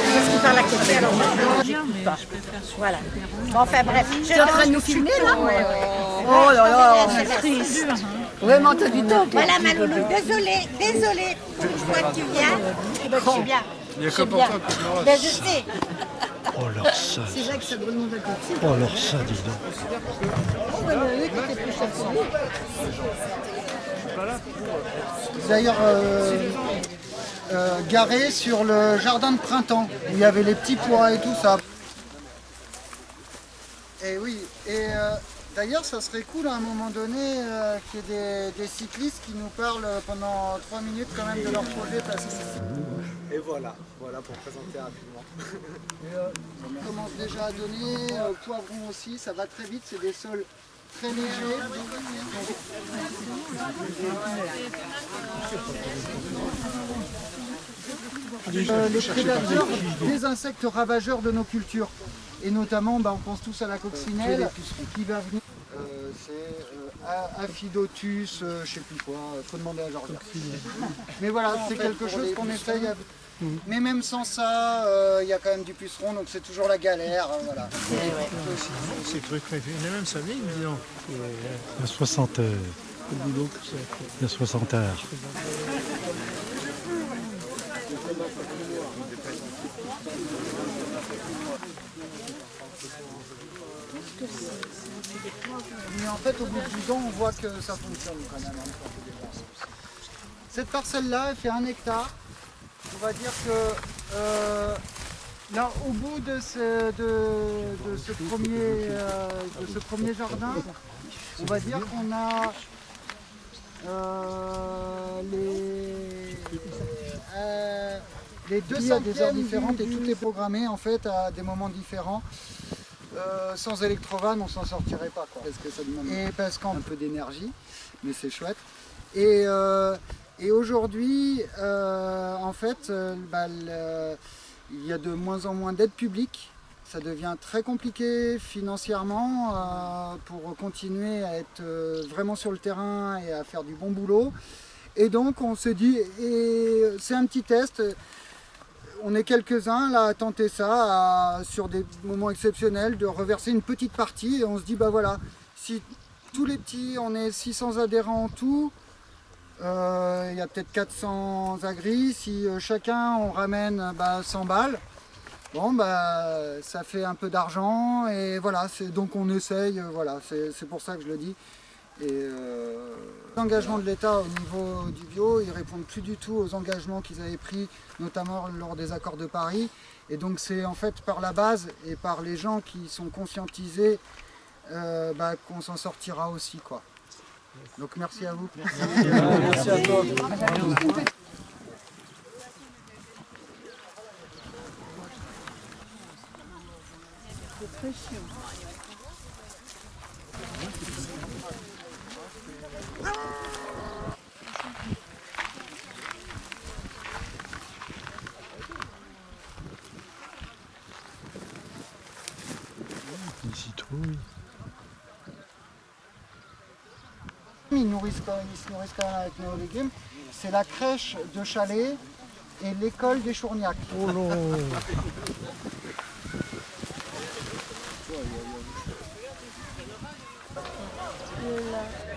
Qu'est-ce qui parle à côté alors? Voilà. Bon, enfin bref. Tu es en train de nous filmer là? Oh là là, c'est triste. Vraiment, t'as du temps. Voilà Maloulou, désolé. Pourquoi tu viens? Eh ben, je suis bien. Il y a que pour toi que je me Ben, je sais. Oh leur ça. C'est vrai que ça demande à côté. Oh leur ça, dis donc. Oh, ben, le mec était plus cher que lui. D'ailleurs, garé sur le jardin de printemps, où il y avait les petits pois et tout ça. Et oui, d'ailleurs, ça serait cool à un moment donné qu'il y ait des cyclistes qui nous parlent pendant 3 minutes quand même de leur projet Place ici. Et voilà pour présenter rapidement. On commence déjà à donner, poivrons aussi, ça va très vite, c'est des sols très légers. Les prédateurs des insectes ravageurs de nos cultures. Et notamment, on pense tous à la coccinelle qui va venir. C'est Aphidotus, je sais plus quoi, faut demander à Georges. Mais voilà, c'est quelque chose qu'on essaye. Mais même sans ça, il y a quand même du puceron, donc c'est toujours la galère. Voilà. C'est truc, il y a même sa ligne, disons. Il y a 60 heures. Il y a 60 heures. Mais en fait, au bout du temps, on voit que ça fonctionne quand même. Cette parcelle-là, elle fait 1 hectare. On va dire que là, au bout de ce premier jardin, on va dire qu'on a les 2 à des heures différentes et tout est programmé en fait à des moments différents. Sans électrovanne, on s'en sortirait pas, quoi. Parce que ça demande un peu d'énergie, mais c'est chouette. Et aujourd'hui, en fait, il y a de moins en moins d'aide publique. Ça devient très compliqué financièrement pour continuer à être vraiment sur le terrain et à faire du bon boulot. Et donc on se dit, et c'est un petit test. On est quelques-uns là à tenter ça, sur des moments exceptionnels, de reverser une petite partie et on se dit, bah voilà, si tous les petits, on est 600 adhérents en tout, il y a peut-être 400 agris, si chacun on ramène 100 balles, bon ça fait un peu d'argent et voilà, donc on essaye, voilà, c'est pour ça que je le dis. Et l'engagement de l'État au niveau du bio, ils répondent plus du tout aux engagements qu'ils avaient pris, notamment lors des accords de Paris. Et donc c'est en fait par la base et par les gens qui sont conscientisés qu'on s'en sortira aussi, quoi. Donc merci à vous. Merci à toi. C'est très chiant. Une citrouille. Ils se nourrissent quand même avec nos légumes. C'est la crèche de Chalais et l'école des Chourniacs. Oh non. Là.